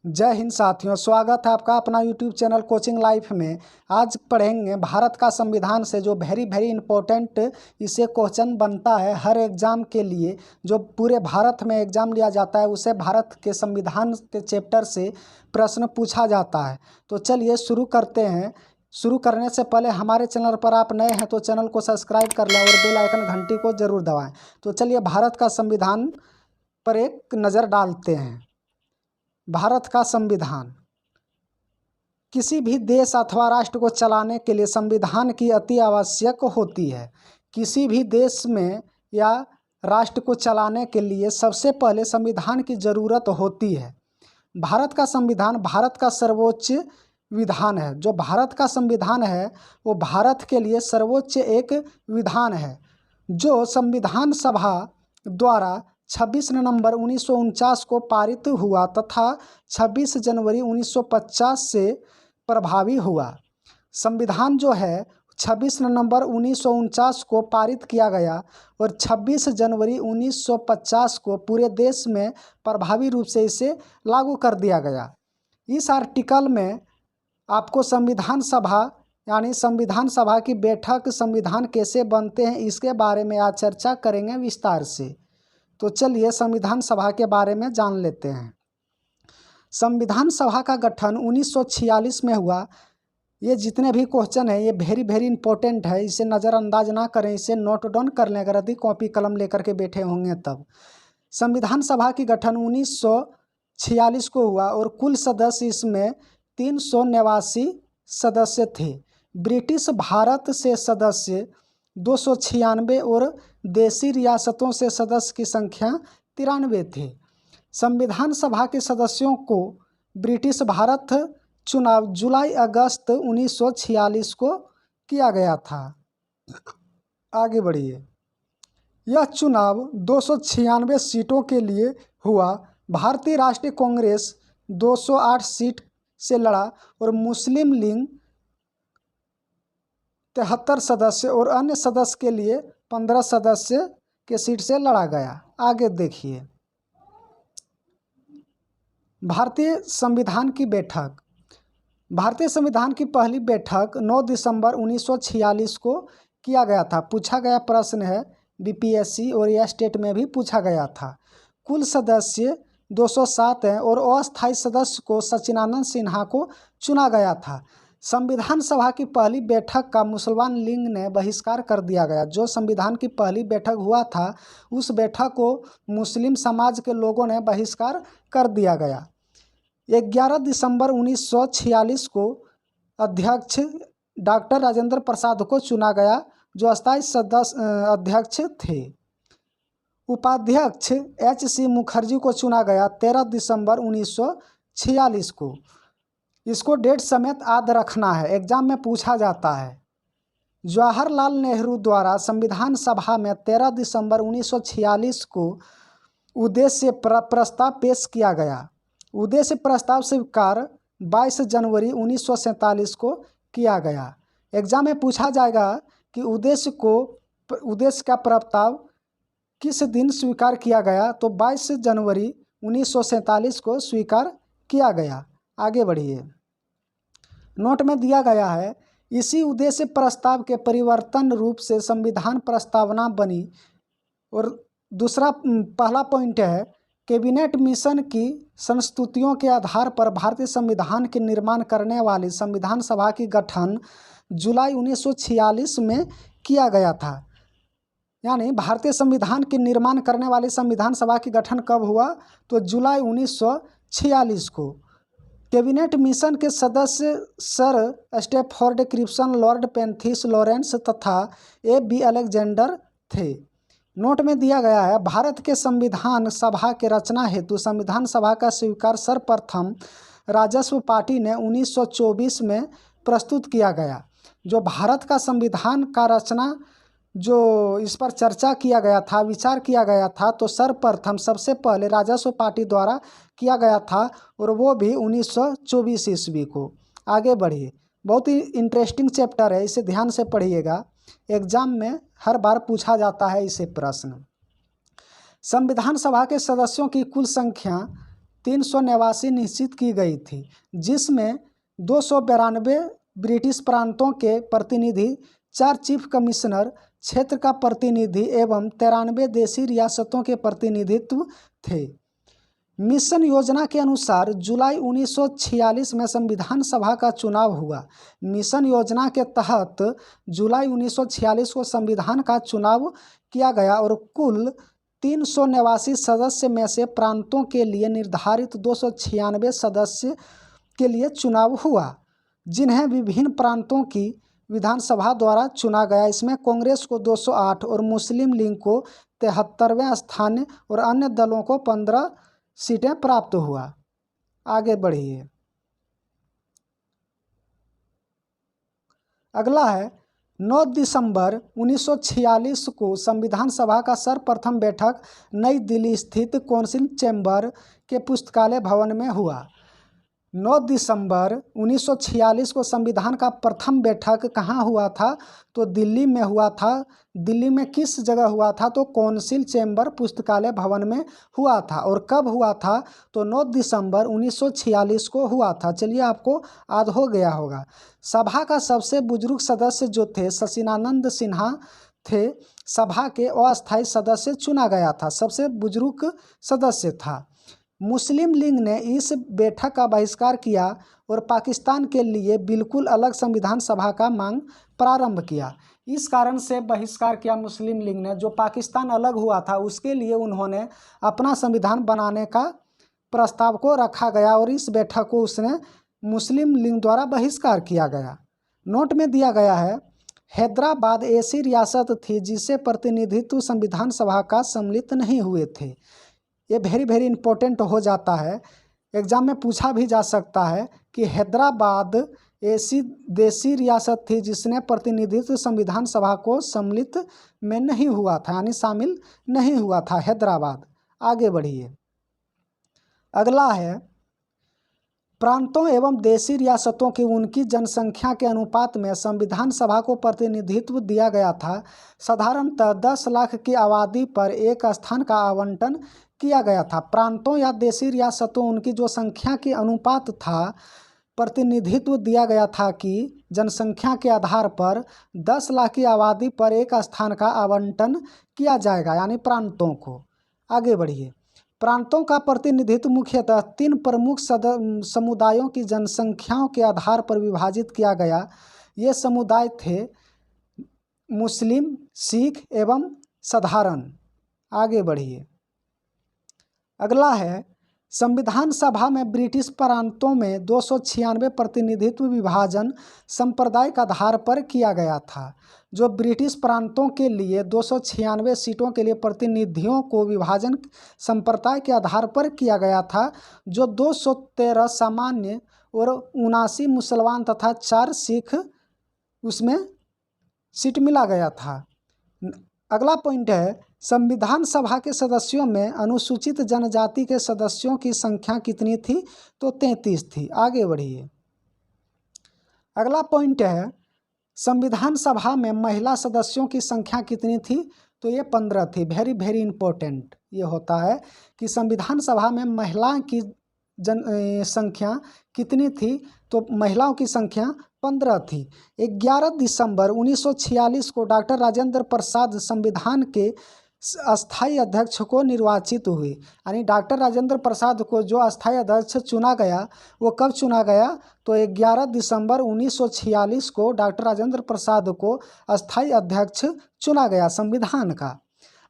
जय हिंद साथियों, स्वागत है आपका अपना यूट्यूब चैनल कोचिंग लाइफ में। आज पढ़ेंगे भारत का संविधान से जो वेरी इम्पोर्टेंट इससे क्वेश्चन बनता है हर एग्ज़ाम के लिए। जो पूरे भारत में एग्ज़ाम लिया जाता है उसे भारत के संविधान के चैप्टर से प्रश्न पूछा जाता है। तो चलिए शुरू करते हैं। शुरू करने से पहले हमारे चैनल पर आप नए हैं तो चैनल को सब्सक्राइब कर लें और बेल आइकन घंटी को ज़रूर दबाएँ। तो चलिए भारत का संविधान पर एक नज़र डालते हैं। भारत का संविधान किसी भी देश अथवा राष्ट्र को चलाने के लिए संविधान की अति आवश्यक होती है। किसी भी देश में या राष्ट्र को चलाने के लिए सबसे पहले संविधान की ज़रूरत होती है। भारत का संविधान भारत का सर्वोच्च विधान है। जो भारत का संविधान है वो भारत के लिए सर्वोच्च एक विधान है, जो संविधान सभा द्वारा 26 नवंबर 1949 को पारित हुआ तथा 26 जनवरी 1950 से प्रभावी हुआ। संविधान जो है 26 नवंबर 1949 को पारित किया गया और 26 जनवरी 1950 को पूरे देश में प्रभावी रूप से इसे लागू कर दिया गया। इस आर्टिकल में आपको संविधान सभा यानी संविधान सभा की बैठक, संविधान कैसे बनते हैं, इसके बारे में आज चर्चा करेंगे विस्तार से। तो चलिए संविधान सभा के बारे में जान लेते हैं। संविधान सभा का गठन 1946 में हुआ। ये जितने भी क्वेश्चन है ये वेरी इंपॉर्टेंट है, इसे नज़रअंदाज ना करें, इसे नोट डाउन कर लें अगर यदि कॉपी कलम लेकर के बैठे होंगे तब। संविधान सभा की गठन 1946 को हुआ और कुल सदस्य इसमें 389 सदस्य थे। ब्रिटिश भारत से सदस्य 296 और देशी रियासतों से सदस्य की संख्या 93 थे। संविधान सभा के सदस्यों को ब्रिटिश भारत चुनाव जुलाई-अगस्त 1946 को किया गया था। आगे बढ़िए। यह चुनाव 296 सीटों के लिए हुआ। भारतीय राष्ट्रीय कांग्रेस 208 सीट से लड़ा और मुस्लिम लीग 73 सदस्य और अन्य सदस्य के लिए 15 सदस्य के सीट से लड़ा गया। आगे देखिए। भारतीय संविधान की बैठक। भारतीय संविधान की पहली बैठक 9 दिसंबर 1946 को किया गया था। पूछा गया प्रश्न है बीपीएससी और यह स्टेट में भी पूछा गया था। कुल सदस्य 207 हैं और अस्थायी सदस्य को सचिदानंद सिन्हा को चुना गया था। संविधान सभा की पहली बैठक का मुसलमान लीग ने बहिष्कार कर दिया गया। जो संविधान की पहली बैठक हुआ था उस बैठक को मुस्लिम समाज के लोगों ने बहिष्कार कर दिया गया। 11 दिसंबर 1946 को अध्यक्ष डॉक्टर राजेंद्र प्रसाद को चुना गया, जो अस्थायी सदस्य अध्यक्ष थे। उपाध्यक्ष HC मुखर्जी को चुना गया 13 दिसंबर 1946 को। इसको डेट समेत याद रखना है, एग्जाम में पूछा जाता है। जवाहरलाल नेहरू द्वारा संविधान सभा में 13 दिसंबर 1946 को उद्देश्य प्रस्ताव पेश किया गया। उद्देश्य प्रस्ताव स्वीकार 22 जनवरी 1947 को किया गया। एग्जाम में पूछा जाएगा कि उद्देश्य का प्रस्ताव किस दिन स्वीकार किया गया, तो 22 जनवरी 1947 को स्वीकार किया गया। आगे बढ़िए। नोट में दिया गया है, इसी उद्देश्य प्रस्ताव के परिवर्तन रूप से संविधान प्रस्तावना बनी। और दूसरा पहला पॉइंट है, कैबिनेट मिशन की संस्तुतियों के आधार पर भारतीय संविधान के निर्माण करने वाली संविधान सभा की गठन जुलाई 1946 में किया गया था। यानी भारतीय संविधान के निर्माण करने वाली संविधान सभा की गठन कब हुआ, तो जुलाई 1946 को। कैबिनेट मिशन के सदस्य सर स्टैफोर्ड क्रिप्सन, लॉर्ड पेंथिस लॉरेंस तथा A.B. अलेक्जेंडर थे। नोट में दिया गया है, भारत के संविधान सभा के रचना हेतु संविधान सभा का स्वीकार सर्वप्रथम राजस्व पार्टी ने 1924 में प्रस्तुत किया गया। जो भारत का संविधान का रचना जो इस पर चर्चा किया गया था, विचार किया गया था, तो सर्वप्रथम सबसे पहले राजस्व पार्टी द्वारा किया गया था और वो भी 1924 ईस्वी को। आगे बढ़िए। बहुत ही इंटरेस्टिंग चैप्टर है, इसे ध्यान से पढ़िएगा, एग्जाम में हर बार पूछा जाता है इसे प्रश्न। संविधान सभा के सदस्यों की कुल संख्या 389 निश्चित की गई थी, जिसमें 292 ब्रिटिश प्रांतों के प्रतिनिधि, 4 चीफ कमिश्नर क्षेत्र का प्रतिनिधि एवं 93 देशी रियासतों के प्रतिनिधित्व थे। मिशन योजना के अनुसार जुलाई 1946 में संविधान सभा का चुनाव हुआ। मिशन योजना के तहत जुलाई 1946 को संविधान का चुनाव किया गया और कुल 389 सदस्य में से प्रांतों के लिए निर्धारित 296 सदस्य के लिए चुनाव हुआ, जिन्हें विभिन्न प्रांतों की विधानसभा द्वारा चुना गया। इसमें कांग्रेस को 208 और मुस्लिम लीग को 73वें स्थान और अन्य दलों को 15 सीटें प्राप्त हुआ। आगे बढ़िए। अगला है 9 दिसंबर 1946 को संविधान सभा का सर्वप्रथम बैठक नई दिल्ली स्थित कौंसिल चैम्बर के पुस्तकालय भवन में हुआ। 9 दिसंबर 1946 को संविधान का प्रथम बैठक कहाँ हुआ था? तो दिल्ली में हुआ था। दिल्ली में किस जगह हुआ था? तो कौंसिल चैम्बर पुस्तकालय भवन में हुआ था। और कब हुआ था? तो 9 दिसंबर 1946 को हुआ था। चलिए, आपको याद हो गया होगा। सभा का सबसे बुजुर्ग सदस्य जो थे शशिनानंद सिन्हा थे। सभा के अस्थायी सदस्य चुना गया था, सबसे बुजुर्ग सदस्य था। मुस्लिम लीग ने इस बैठक का बहिष्कार किया और पाकिस्तान के लिए बिल्कुल अलग संविधान सभा का मांग प्रारंभ किया। इस कारण से बहिष्कार किया मुस्लिम लीग ने। जो पाकिस्तान अलग हुआ था उसके लिए उन्होंने अपना संविधान बनाने का प्रस्ताव को रखा गया और इस बैठक को उसने मुस्लिम लीग द्वारा बहिष्कार किया गया। नोट में दिया गया है, हैदराबाद ऐसी रियासत थी जिसे प्रतिनिधित्व संविधान सभा का सम्मिलित नहीं हुए थे। ये वेरी इंपॉर्टेंट हो जाता है, एग्जाम में पूछा भी जा सकता है कि हैदराबाद ऐसी देशी रियासत थी जिसने प्रतिनिधित्व संविधान सभा को सम्मिलित में नहीं हुआ था, यानी शामिल नहीं हुआ था हैदराबाद। आगे बढ़िए। अगला है, प्रांतों एवं देशी रियासतों की उनकी जनसंख्या के अनुपात में संविधान सभा को प्रतिनिधित्व दिया गया था। साधारणतः 10 लाख की आबादी पर एक स्थान का आवंटन किया गया था। प्रांतों या देशी रियासतों उनकी जो संख्या के अनुपात था, प्रतिनिधित्व दिया गया था कि जनसंख्या के आधार पर 10 लाख की आबादी पर एक स्थान का आवंटन किया जाएगा, यानी प्रांतों को। आगे बढ़िए। प्रांतों का प्रतिनिधित्व मुख्यतः 3 प्रमुख समुदायों की जनसंख्याओं के आधार पर विभाजित किया गया। ये समुदाय थे मुस्लिम, सिख एवं साधारण। आगे बढ़िए। अगला है, संविधान सभा में ब्रिटिश प्रांतों में 296 प्रतिनिधित्व विभाजन सांप्रदायिक आधार पर किया गया था। जो ब्रिटिश प्रांतों के लिए 296 सीटों के लिए प्रतिनिधियों को विभाजन संप्रदाय के आधार पर किया गया था, जो 213 सामान्य और 79 मुसलमान तथा 4 सिख उसमें सीट मिला गया था। अगला पॉइंट है, संविधान सभा के सदस्यों में अनुसूचित जनजाति के सदस्यों की संख्या कितनी थी? तो 33 थी। आगे बढ़िए। अगला पॉइंट है, संविधान सभा में महिला सदस्यों की संख्या कितनी थी? तो ये 15 थी। वेरी इंपॉर्टेंट ये होता है कि संविधान सभा में महिला की संख्या कितनी थी? तो महिलाओं की संख्या 15 थी। 11 दिसंबर 1946 को डॉक्टर राजेंद्र प्रसाद संविधान के अस्थायी अध्यक्ष को निर्वाचित हुए, यानी डॉक्टर राजेंद्र प्रसाद को जो अस्थायी अध्यक्ष चुना गया वो कब चुना गया? तो 11 दिसंबर 1946 को डॉक्टर राजेंद्र प्रसाद को अस्थायी अध्यक्ष चुना गया संविधान का।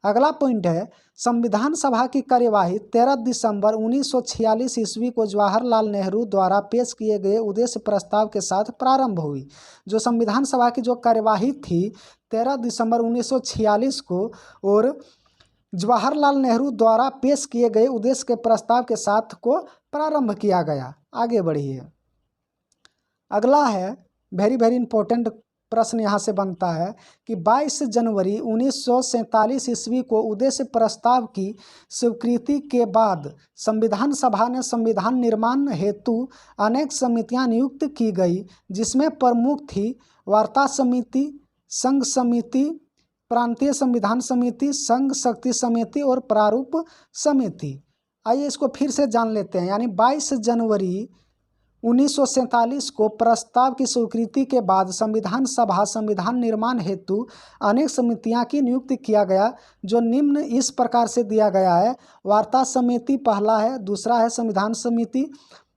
अगला पॉइंट है, संविधान सभा की कार्यवाही 13 दिसंबर 1946 ईस्वी को जवाहरलाल नेहरू द्वारा पेश किए गए उद्देश्य प्रस्ताव के साथ प्रारंभ हुई। जो संविधान सभा की जो कार्यवाही थी 13 दिसंबर 1946 को और जवाहरलाल नेहरू द्वारा पेश किए गए उद्देश्य के प्रस्ताव के साथ को प्रारंभ किया गया। आगे बढ़िए। अगला है, वेरी इंपॉर्टेंट प्रश्न यहाँ से बनता है कि 22 जनवरी 1947 ईस्वी को उद्देश्य प्रस्ताव की स्वीकृति के बाद संविधान सभा ने संविधान निर्माण हेतु अनेक समितियां नियुक्त की गई, जिसमें प्रमुख थी वार्ता समिति, संघ समिति, प्रांतीय संविधान समिति, संघ शक्ति समिति और प्रारूप समिति। आइए इसको फिर से जान लेते हैं। यानी 22 जनवरी 1947 को प्रस्ताव की स्वीकृति के बाद संविधान सभा संविधान निर्माण हेतु अनेक समितियां की नियुक्ति किया गया, जो निम्न इस प्रकार से दिया गया है। वार्ता समिति पहला है, दूसरा है संविधान समिति,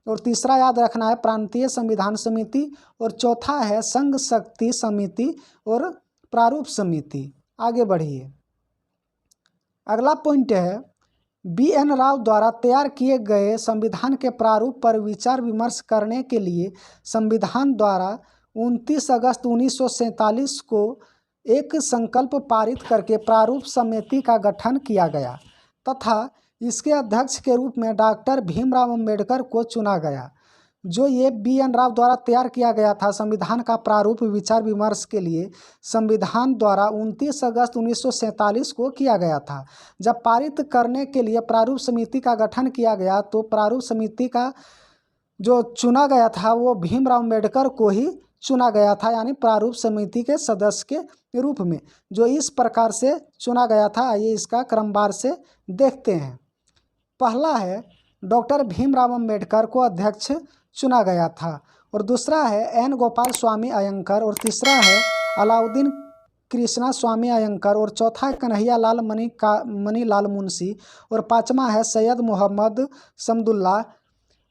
और तीसरा याद रखना है प्रांतीय संविधान समिति, और चौथा है संघ शक्ति समिति और प्रारूप समिति। आगे बढ़िए। अगला पॉइंट है, बी.एन. राव द्वारा तैयार किए गए संविधान के प्रारूप पर विचार विमर्श करने के लिए संविधान द्वारा 29 अगस्त 1947 को एक संकल्प पारित करके प्रारूप समिति का गठन किया गया तथा इसके अध्यक्ष के रूप में डॉक्टर भीमराव अंबेडकर को चुना गया। जो ये बी.एन. राव द्वारा तैयार किया गया था संविधान का प्रारूप विचार विमर्श के लिए संविधान द्वारा 29 अगस्त 1947 को किया गया था। जब पारित करने के लिए प्रारूप समिति का गठन किया गया तो प्रारूप समिति का जो चुना गया था वो भीमराव अंबेडकर को ही चुना गया था, यानी प्रारूप समिति के सदस्य के रूप में, जो इस प्रकार से चुना गया था। आइए इसका क्रमवार से देखते हैं। पहला है डॉक्टर भीमराव अंबेडकर को अध्यक्ष चुना गया था, और दूसरा है एन गोपाल स्वामी अयंकर, और तीसरा है अलाउद्दीन कृष्णा स्वामी अयंकर, और चौथा है कन्हैया लाल मनीलाल मुंशी, और पांचवा है सैयद मोहम्मद समदुल्ला।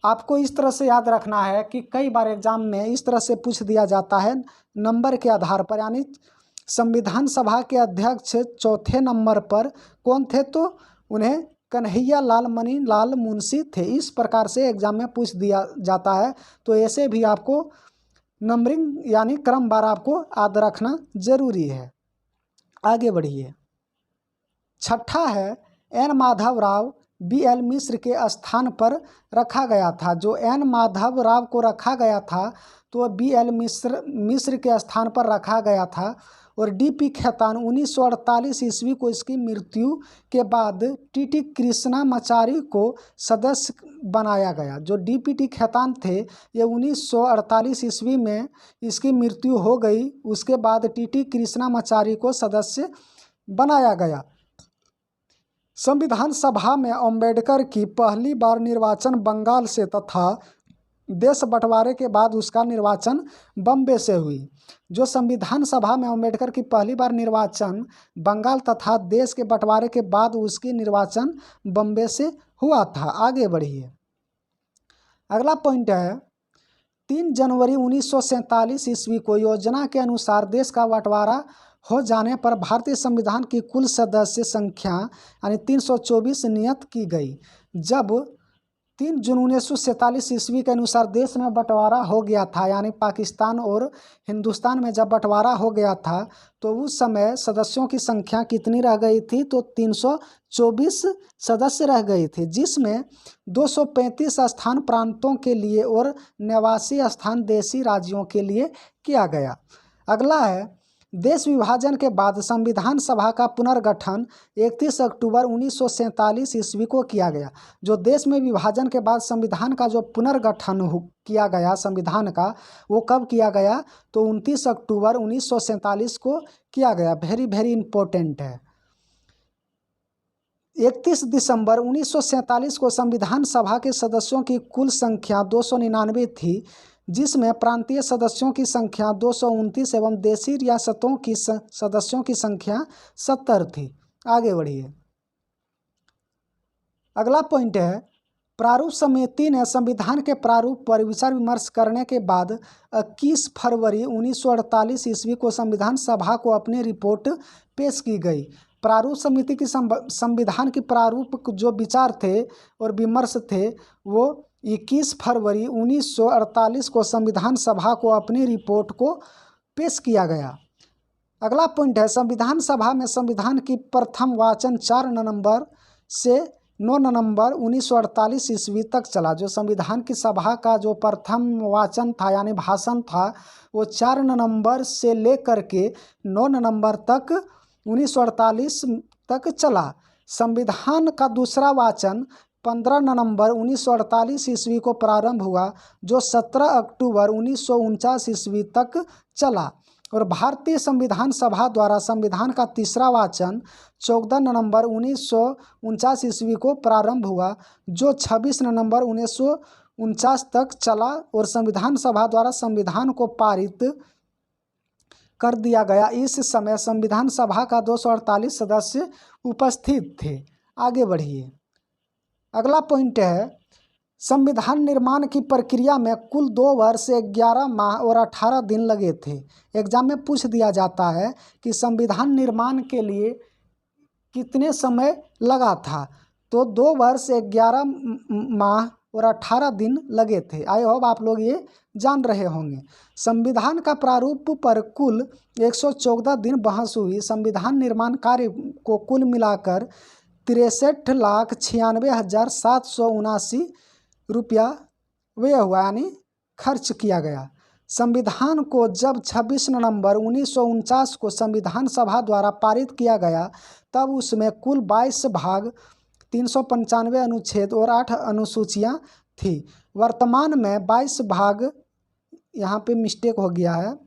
आपको इस तरह से याद रखना है कि कई बार एग्जाम में इस तरह से पूछ दिया जाता है नंबर के आधार पर, यानी संविधान सभा के अध्यक्ष चौथे नंबर पर कौन थे, तो उन्हें कन्हैया लाल मनीलाल मुंशी थे। इस प्रकार से एग्जाम में पूछ दिया जाता है, तो ऐसे भी आपको नंबरिंग यानी क्रमवार आपको याद रखना जरूरी है। आगे बढ़िए। छठा है एन माधव राव बी.एल. मिश्र के स्थान पर रखा गया था। जो एन माधव राव को रखा गया था तो बी.एल. मिश्र के स्थान पर रखा गया था, और डी.पी. खेतान 1948 ईस्वी को इसकी मृत्यु के बाद टी.टी. कृष्णामाचारी को सदस्य बनाया गया। जो डी.पी.टी. खेतान थे ये 1948 ईस्वी में इसकी मृत्यु हो गई, उसके बाद टी.टी. कृष्णामाचारी को सदस्य बनाया गया। संविधान सभा में अंबेडकर की पहली बार निर्वाचन बंगाल से तथा देश बंटवारे के बाद उसका निर्वाचन बम्बे से हुई। जो संविधान सभा में अंबेडकर की पहली बार निर्वाचन बंगाल तथा देश के बंटवारे के बाद उसकी निर्वाचन बम्बे से हुआ था। आगे बढ़िए। अगला पॉइंट है, 3 जनवरी 1947 ईस्वी को योजना के अनुसार देश का बंटवारा हो जाने पर भारतीय संविधान की कुल सदस्य संख्या यानी 324 नियत की गई। जब 3 जून 1947 ईस्वी के अनुसार देश में बंटवारा हो गया था, यानी पाकिस्तान और हिंदुस्तान में जब बंटवारा हो गया था तो उस समय सदस्यों की संख्या कितनी रह गई थी, तो 324 सदस्य रह गई थी, जिसमें 235 स्थान प्रांतों के लिए और 89 स्थान देशी राज्यों के लिए किया गया। अगला है, देश विभाजन के बाद संविधान सभा का पुनर्गठन 31 अक्टूबर 1947 ईस्वी को किया गया। जो देश में विभाजन के बाद संविधान का जो पुनर्गठन किया गया संविधान का, वो कब किया गया, तो 29 अक्टूबर 1947 को किया गया। वेरी इंपॉर्टेंट है। 31 दिसंबर 1947 को संविधान सभा के सदस्यों की कुल संख्या 299 थी, जिसमें प्रांतीय सदस्यों की संख्या 229 एवं देशी रियासतों की सदस्यों की संख्या 70 थी। आगे बढ़िए। अगला पॉइंट है, प्रारूप समिति ने संविधान के प्रारूप पर विचार विमर्श करने के बाद 21 फरवरी 1948 ईस्वी को संविधान सभा को अपनी रिपोर्ट पेश की गई। प्रारूप समिति की संविधान की प्रारूप जो विचार थे और विमर्श थे वो 21 फरवरी 1948 को संविधान सभा को अपनी रिपोर्ट को पेश किया गया। अगला पॉइंट है, संविधान सभा में संविधान की प्रथम वाचन 4 नवंबर से 9 नवंबर 1948 ईस्वी तक चला। जो संविधान की सभा का जो प्रथम वाचन था यानी भाषण था वो 4 नवंबर से लेकर के 9 नवंबर तक 1948 तक चला। संविधान का दूसरा वाचन 15 नवंबर 1948 ईस्वी को प्रारंभ हुआ, जो 17 अक्टूबर 1949 ईस्वी तक चला। और भारतीय संविधान सभा द्वारा संविधान का तीसरा वाचन 14 नवंबर 1949 ईस्वी को प्रारंभ हुआ, जो 26 नवंबर 1949 तक चला और संविधान सभा द्वारा संविधान को पारित कर दिया गया। इस समय संविधान सभा का 248 सदस्य उपस्थित थे। आगे बढ़िए। अगला पॉइंट है, संविधान निर्माण की प्रक्रिया में कुल 2 वर्ष 11 माह और 18 दिन लगे थे। एग्जाम में पूछ दिया जाता है कि संविधान निर्माण के लिए कितने समय लगा था, तो 2 वर्ष 11 माह और 18 दिन लगे थे। आई होप आप लोग ये जान रहे होंगे। संविधान का प्रारूप पर कुल 114 दिन बहस हुई। संविधान निर्माण कार्य को कुल मिलाकर 63,96,779 रुपया व्यय हुआ, यानी खर्च किया गया। संविधान को जब 26 नवंबर 1949 को संविधान सभा द्वारा पारित किया गया, तब उसमें कुल 22 भाग, 395 अनुच्छेद और 8 अनुसूचियां थी। वर्तमान में 22 भाग, यहाँ पे मिस्टेक हो गया है,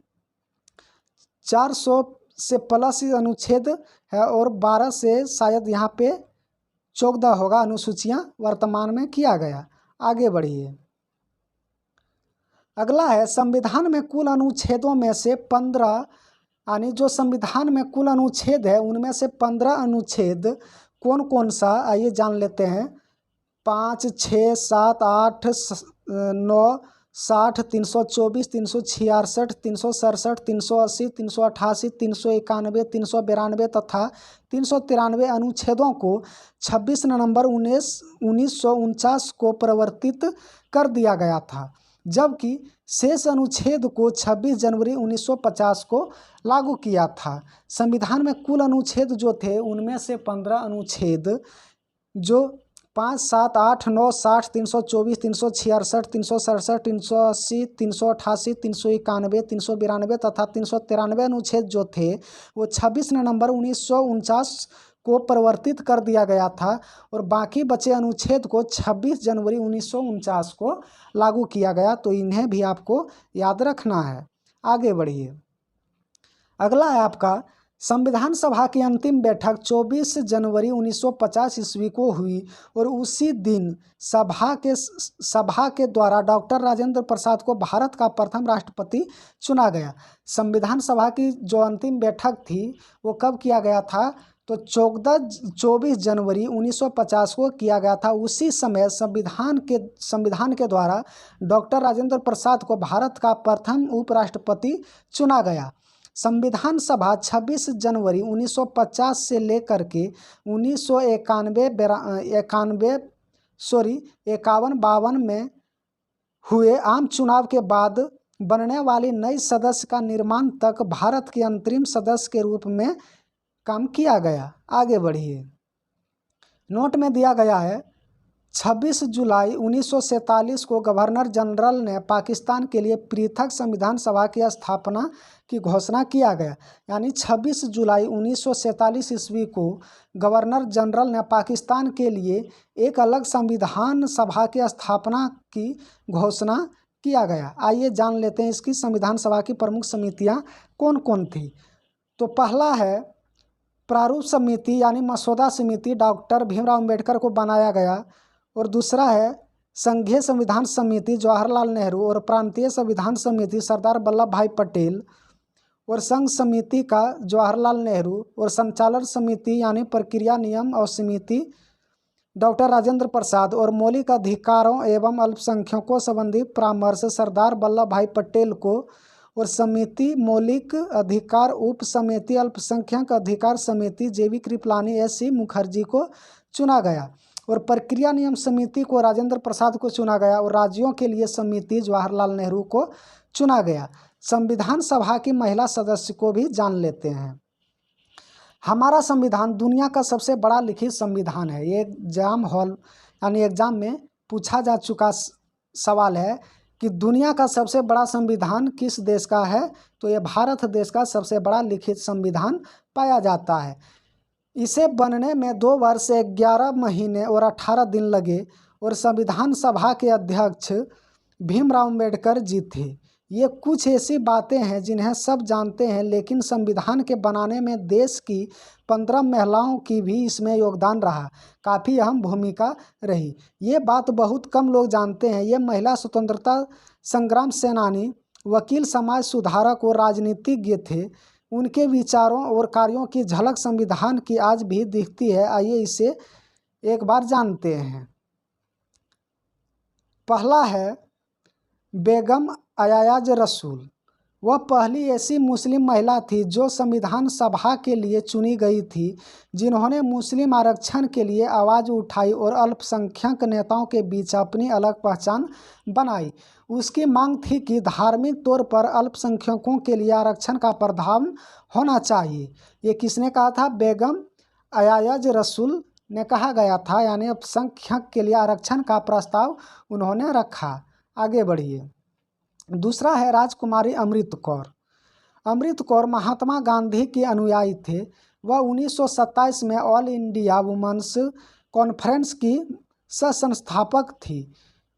400 से प्लस अनुच्छेद है और 12 से शायद यहाँ पे 14 होगा अनुसूचियां वर्तमान में किया गया। आगे बढ़िए। अगला है, संविधान में कुल अनुच्छेदों में से 15, यानी जो संविधान में कुल अनुच्छेद है उनमें से 15 अनुच्छेद कौन कौन सा, आइए जान लेते हैं। 5, 6, 7, 8, 9, 60, 324, 366, 367, 380, 388, 391, 392 तथा 393 अनुच्छेदों को 26 नवंबर 1949 को परिवर्तित कर दिया गया था, जबकि शेष अनुच्छेद को 26 जनवरी 1950 को लागू किया था। संविधान में कुल अनुच्छेद जो थे उनमें से 15 अनुच्छेद जो 5, 7, 8, 9, 60, 324, 366, 367, 380, 388, 391, 392 तथा 393 अनुच्छेद जो थे वो 26 नवंबर 1949 को परिवर्तित कर दिया गया था और बाकी बचे अनुच्छेद को 26 जनवरी 1949 को लागू किया गया। तो इन्हें भी आपको याद रखना है। आगे बढ़िए। अगला है आपका, संविधान सभा की अंतिम बैठक 24 जनवरी 1950 ईस्वी को हुई और उसी दिन सभा के द्वारा डॉक्टर राजेंद्र प्रसाद को भारत का प्रथम राष्ट्रपति चुना गया। संविधान सभा की जो अंतिम बैठक थी वो कब किया गया था, तो 24 जनवरी 1950 को किया गया था। उसी समय संविधान के द्वारा डॉक्टर राजेंद्र प्रसाद को भारत का प्रथम उपराष्ट्रपति चुना गया। संविधान सभा 26 जनवरी 1950 से लेकर के 1951-52 में हुए आम चुनाव के बाद बनने वाली नई सदस्य का निर्माण तक भारत के अंतरिम सदस्य के रूप में काम किया गया। आगे बढ़िए। नोट में दिया गया है, 26 जुलाई 1947 को गवर्नर जनरल ने पाकिस्तान के लिए पृथक संविधान सभा की स्थापना की घोषणा किया गया। यानी 26 जुलाई 1947 ईस्वी को गवर्नर जनरल ने पाकिस्तान के लिए एक अलग संविधान सभा की स्थापना की घोषणा किया गया। आइए जान लेते हैं इसकी संविधान सभा की प्रमुख समितियां कौन कौन थी। तो पहला है प्रारूप समिति, यानी मसौदा समिति, डॉक्टर भीमराव अंबेडकर को बनाया गया। और दूसरा है संघीय संविधान समिति, जवाहरलाल नेहरू। और प्रांतीय संविधान समिति, सरदार वल्लभ भाई पटेल। और संघ समिति का जवाहरलाल नेहरू। और संचालन समिति यानी प्रक्रिया नियम और समिति, डॉक्टर राजेंद्र प्रसाद। और मौलिक अधिकारों एवं अल्पसंख्यकों संबंधी परामर्श, सरदार वल्लभ भाई पटेल को। और समिति मौलिक अधिकार उप समिति अल्पसंख्यक अधिकार समिति, जेवी कृपलानी, एस.सी. मुखर्जी को चुना गया। और प्रक्रिया नियम समिति को राजेंद्र प्रसाद को चुना गया। और राज्यों के लिए समिति जवाहरलाल नेहरू को चुना गया। संविधान सभा की महिला सदस्य को भी जान लेते हैं। हमारा संविधान दुनिया का सबसे बड़ा लिखित संविधान है। ये एग्जाम में पूछा जा चुका सवाल है कि दुनिया का सबसे बड़ा संविधान किस देश का है, तो ये भारत देश का सबसे बड़ा लिखित संविधान पाया जाता है। इसे बनने में 2 वर्ष 11 महीने और 18 दिन लगे और संविधान सभा के अध्यक्ष भीमराव अंबेडकर जी थे। ये कुछ ऐसी बातें हैं जिन्हें सब जानते हैं, लेकिन संविधान के बनाने में देश की 15 महिलाओं की भी इसमें योगदान रहा, काफ़ी अहम भूमिका रही। ये बात बहुत कम लोग जानते हैं। ये महिला स्वतंत्रता संग्राम सेनानी, वकील, समाज सुधारक और राजनीतिज्ञ थे। उनके विचारों और कार्यों की झलक संविधान की आज भी दिखती है। आइए इसे एक बार जानते हैं। पहला है बेगम अयाज रसूल। वह पहली ऐसी मुस्लिम महिला थी जो संविधान सभा के लिए चुनी गई थी, जिन्होंने मुस्लिम आरक्षण के लिए आवाज़ उठाई और अल्पसंख्यक नेताओं के बीच अपनी अलग पहचान बनाई। उसकी मांग थी कि धार्मिक तौर पर अल्पसंख्यकों के लिए आरक्षण का प्रावधान होना चाहिए। ये किसने कहा था? बेगम अयाज रसूल ने कहा गया था, यानी अल्पसंख्यक के लिए आरक्षण का प्रस्ताव उन्होंने रखा। आगे बढ़िए। दूसरा है राजकुमारी अमृत कौर। अमृत कौर महात्मा गांधी के अनुयायी थे। वह 1927 में ऑल इंडिया वुमेन्स कॉन्फ्रेंस की सह-संस्थापक थी।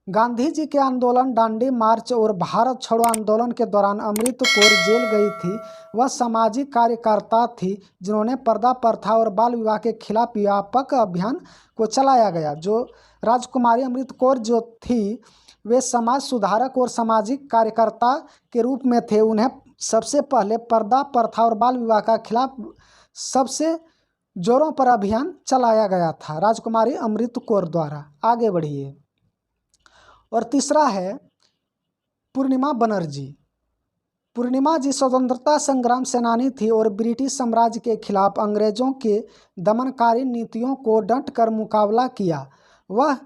गांधी जी के आंदोलन, दांडी मार्च और भारत छोड़ो आंदोलन के दौरान अमृत कौर जेल गई थी। वह सामाजिक कार्यकर्ता थी जिन्होंने पर्दा प्रथा और बाल विवाह के खिलाफ व्यापक अभियान को चलाया गया। जो राजकुमारी अमृत कौर जो थी, वे समाज सुधारक और सामाजिक कार्यकर्ता के रूप में थे। उन्हें सबसे पहले पर्दा प्रथा और बाल विवाह के खिलाफ सबसे जोरों पर अभियान चलाया गया था राजकुमारी अमृत कौर द्वारा। आगे बढ़िए। और तीसरा है पूर्णिमा बनर्जी। पूर्णिमा जी स्वतंत्रता संग्राम सेनानी थी और ब्रिटिश साम्राज्य के खिलाफ अंग्रेजों के दमनकारी नीतियों को डट कर मुकाबला किया। वह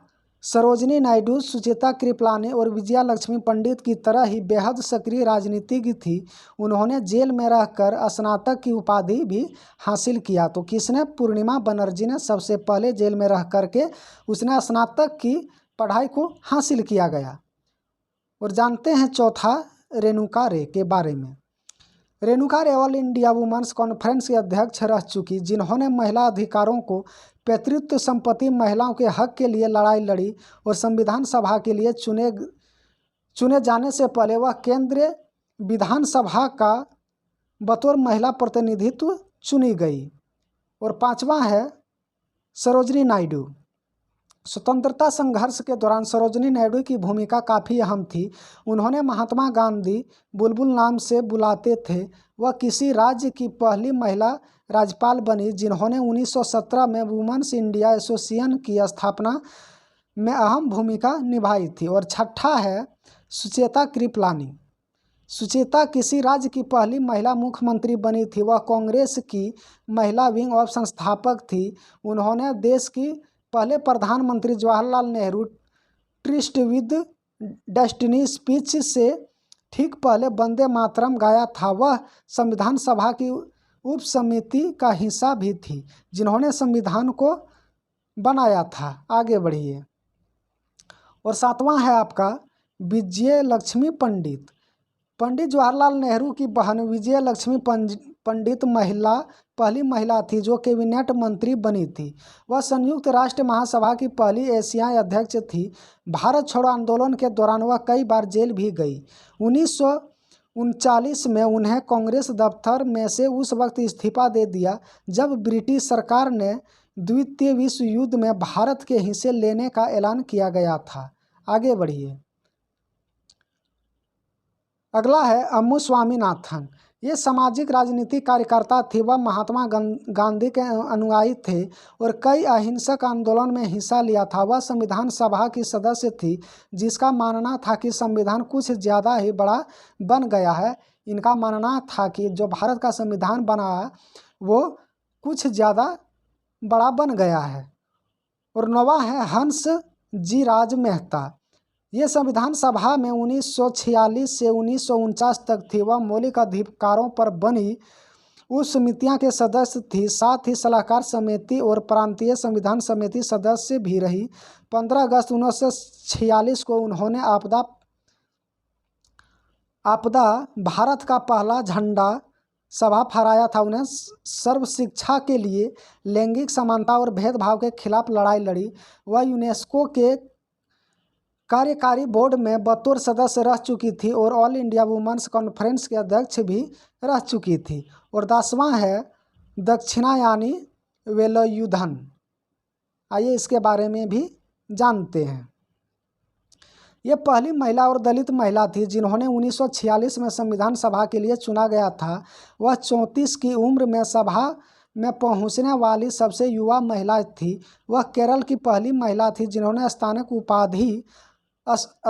सरोजिनी नायडू, सुचेता कृपलानी और विजया लक्ष्मी पंडित की तरह ही बेहद सक्रिय राजनीतिज्ञ थी। उन्होंने जेल में रहकर स्नातक की उपाधि भी हासिल किया। तो किसने? पूर्णिमा बनर्जी ने सबसे पहले जेल में रह करके उसने स्नातक की पढ़ाई को हासिल किया गया। और जानते हैं चौथा रेणुका रे के बारे में। रेणुका रे ऑल इंडिया वुमेन्स कॉन्फ्रेंस की अध्यक्ष रह चुकी, जिन्होंने महिला अधिकारों को, पैतृत्व संपत्ति, महिलाओं के हक के लिए लड़ाई लड़ी और संविधान सभा के लिए चुने जाने से पहले वह केंद्रीय विधानसभा का बतौर महिला प्रतिनिधित्व चुनी गई। और पांचवा है सरोजिनी नायडू। स्वतंत्रता संघर्ष के दौरान सरोजिनी नायडू की भूमिका काफ़ी अहम थी। उन्होंने महात्मा गांधी बुलबुल नाम से बुलाते थे। वह किसी राज्य की पहली महिला राज्यपाल बनी जिन्होंने 1917 में वुमेन्स इंडिया एसोसिएशन की स्थापना में अहम भूमिका निभाई थी। और छठा है सुचेता कृपलानी। सुचेता किसी राज्य की पहली महिला मुख्यमंत्री बनी थी। वह कांग्रेस की महिला विंग ऑफ संस्थापक थी। उन्होंने देश की पहले प्रधानमंत्री Jawaharlal Nehru tourist with destiny speech से ठीक पहले वंदे मातरम गाया था। वह संविधान सभा की उप समिति का हिस्सा भी थी जिन्होंने संविधान को बनाया था। आगे बढ़िए। और सातवां है आपका विजय लक्ष्मी पंडित। पंडित जवाहरलाल नेहरू की बहन विजय लक्ष्मी पंडित पहली महिला थी जो कैबिनेट मंत्री बनी थी। वह संयुक्त राष्ट्र महासभा की पहली एशियाई अध्यक्ष थी। भारत छोड़ो आंदोलन के दौरान वह कई बार जेल भी गई। 1939 में उन्हें कांग्रेस दफ्तर में से उस वक्त इस्तीफा दे दिया जब ब्रिटिश सरकार ने द्वितीय विश्व युद्ध में भारत के हिस्से लेने का ऐलान किया गया था। आगे बढ़िए। अगला है अम्मू स्वामीनाथन। ये सामाजिक राजनीतिक कार्यकर्ता थी। वह महात्मा गांधी के अनुयायी थे और कई अहिंसक आंदोलन में हिस्सा लिया था। वह संविधान सभा की सदस्य थी जिसका मानना था कि संविधान कुछ ज़्यादा ही बड़ा बन गया है। इनका मानना था कि जो भारत का संविधान बना है वो कुछ ज़्यादा बड़ा बन गया है। और नौवां है हंस जी राज मेहता। ये संविधान सभा में 1946 से 1949 तक थी। वह मौलिक अधिकारों पर बनी उस समितियां के सदस्य थी। साथ ही सलाहकार समिति और प्रांतीय संविधान समिति सदस्य भी रही। 15 अगस्त 1946 को उन्होंने आपदा भारत का पहला झंडा सभा फहराया था। उन्हें सर्व शिक्षा के लिए, लैंगिक समानता और भेदभाव के खिलाफ लड़ाई लड़ी। वह यूनेस्को के कार्यकारी बोर्ड में बतौर सदस्य रह चुकी थी और ऑल इंडिया वुमेन्स कॉन्फ्रेंस के अध्यक्ष भी रह चुकी थी। और 10वां है दक्षिणायानी वेलायुधन। आइए इसके बारे में भी जानते हैं। ये पहली महिला और दलित महिला थी जिन्होंने 1946 में संविधान सभा के लिए चुना गया था। वह 34 की उम्र में सभा में पहुंचने वाली सबसे युवा महिला थी। वह केरल की पहली महिला थी जिन्होंने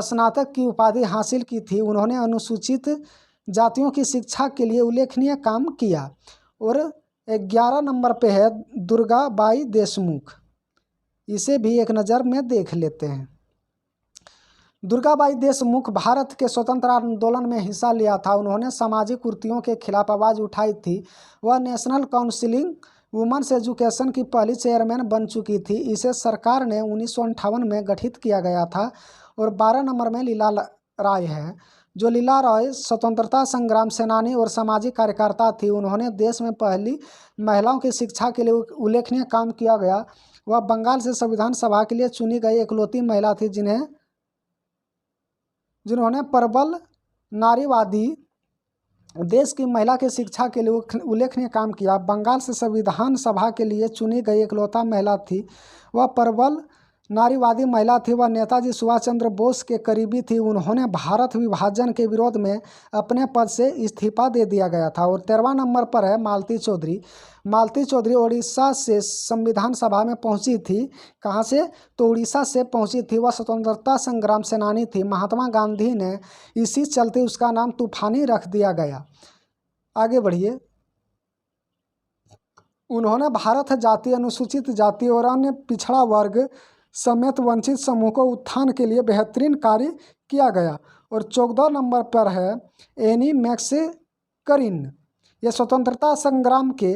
स्नातक की उपाधि हासिल की थी। उन्होंने अनुसूचित जातियों की शिक्षा के लिए उल्लेखनीय काम किया। और 11 नंबर पे है दुर्गाबाई देशमुख। इसे भी एक नज़र में देख लेते हैं। दुर्गाबाई देशमुख भारत के स्वतंत्र आंदोलन में हिस्सा लिया था। उन्होंने सामाजिक कुरीतियों के खिलाफ आवाज़ उठाई थी। वह नेशनल काउंसिलिंग वुमेन्स एजुकेशन की पहली चेयरमैन बन चुकी थी। इसे सरकार ने 1958 में गठित किया गया था। और 12 नंबर में लीला राय है। जो लीला राय स्वतंत्रता संग्राम सेनानी और सामाजिक कार्यकर्ता थी। उन्होंने देश में पहली महिलाओं की शिक्षा के लिए उल्लेखनीय काम किया गया। वह बंगाल से संविधान सभा के लिए चुनी गई इकलौती महिला थी जिन्होंने प्रबल नारीवादी देश की महिला की शिक्षा के लिए उल्लेखनीय काम किया। बंगाल से संविधान सभा के लिए चुनी गई इकलौता महिला थी। वह प्रबल नारीवादी महिला थी। वह नेताजी सुभाष चंद्र बोस के करीबी थी। उन्होंने भारत विभाजन के विरोध में अपने पद से इस्तीफा दे दिया गया था। और 13वां नंबर पर है मालती चौधरी। मालती चौधरी उड़ीसा से संविधान सभा में पहुंची थी। कहां से? तो उड़ीसा से पहुंची थी। वह स्वतंत्रता संग्राम सेनानी थी। महात्मा गांधी ने इसी चलते उसका नाम तूफानी रख दिया गया। आगे बढ़िए। उन्होंने भारत जाति, अनुसूचित जाति और अन्य पिछड़ा वर्ग समेत वंचित समूह को उत्थान के लिए बेहतरीन कार्य किया गया। और 14 नंबर पर है एनी मैक्सेकरिन। यह स्वतंत्रता संग्राम के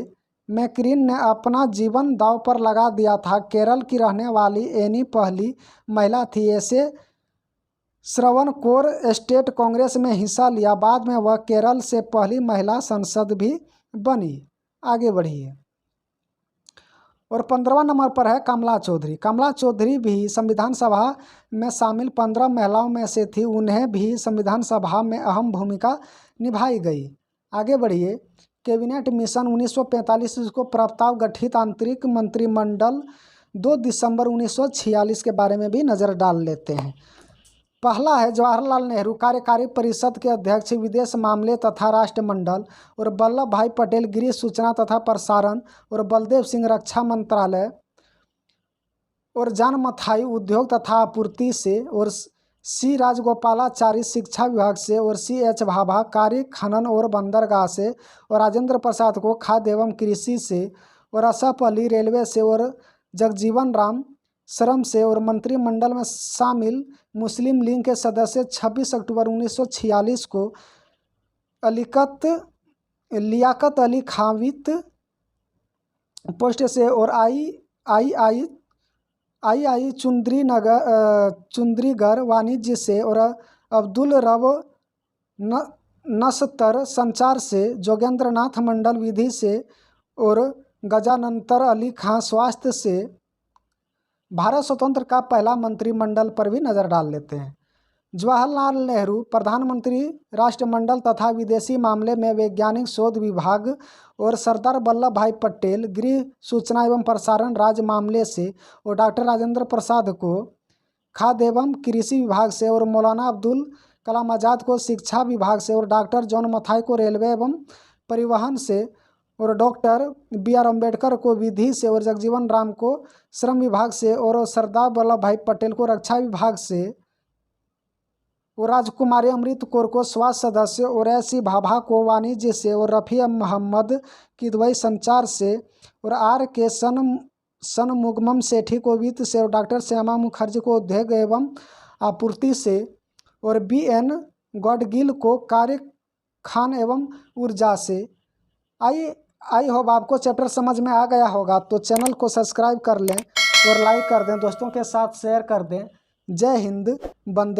मैकरिन ने अपना जीवन दांव पर लगा दिया था। केरल की रहने वाली एनी पहली महिला थी। ऐसे श्रवणकोर स्टेट कांग्रेस में हिस्सा लिया। बाद में वह केरल से पहली महिला सांसद भी बनी। आगे बढ़िए। और 15वां नंबर पर है कमला चौधरी। कमला चौधरी भी संविधान सभा में शामिल 15 महिलाओं में से थी। उन्हें भी संविधान सभा में अहम भूमिका निभाई गई। आगे बढ़िए। कैबिनेट मिशन 1945 को प्रस्ताव गठित आंतरिक मंत्रिमंडल 2 दिसंबर 1946 के बारे में भी नज़र डाल लेते हैं। पहला है जवाहरलाल नेहरू कार्यकारी परिषद के अध्यक्ष, विदेश मामले तथा राष्ट्रमंडल। और वल्लभ भाई पटेल गृह, सूचना तथा प्रसारण। और बलदेव सिंह रक्षा मंत्रालय। और जॉन मथाई उद्योग तथा आपूर्ति से। और सी राजगोपालाचारी शिक्षा विभाग से। और CH भाभा कार्य, खनन और बंदरगाह से। और राजेंद्र प्रसाद को खाद्य एवं कृषि से। और असफ अली रेलवे से। और जगजीवन राम श्रम से। और मंत्रिमंडल में शामिल मुस्लिम लीग के सदस्य 26 अक्टूबर 1946 को लियाकत अली खावित पोस्ट से। और आई चुंद्रीगढ़ वाणिज्य से। और अब्दुल रब नस्तर संचार से। जोगेंद्र नाथ मंडल विधि से। और गजानंतर अली खां स्वास्थ्य से। भारत स्वतंत्र का पहला मंत्रिमंडल पर भी नज़र डाल लेते हैं। जवाहरलाल नेहरू प्रधानमंत्री राष्ट्रमंडल तथा विदेशी मामले में वैज्ञानिक शोध विभाग। और सरदार वल्लभ भाई पटेल गृह, सूचना एवं प्रसारण राज्य मामले से। और डॉक्टर राजेंद्र प्रसाद को खाद्य एवं कृषि विभाग से। और मौलाना अब्दुल कलाम आज़ाद को शिक्षा विभाग से। और डॉक्टर जॉन मथाई को रेलवे एवं परिवहन से। और डॉक्टर BR अम्बेडकर को विधि से। और जगजीवन राम को श्रम विभाग से। और सरदार वल्लभ भाई पटेल को रक्षा विभाग से। और राजकुमारी अमृत कौर को स्वास्थ्य सदस्य। और SC भाभा को वाणिज्य से। और रफ़ी मोहम्मद किदवई संचार से। और RK सनमुगम सेठी को वित्त से। और डॉक्टर श्यामा मुखर्जी को उद्योग एवं आपूर्ति से। और BN गॉडगिल को कार्य, खान एवं ऊर्जा से। आई होप आपको चैप्टर समझ में आ गया होगा। तो चैनल को सब्सक्राइब कर लें और लाइक कर दें, दोस्तों के साथ शेयर कर दें। जय हिंद, वंदे।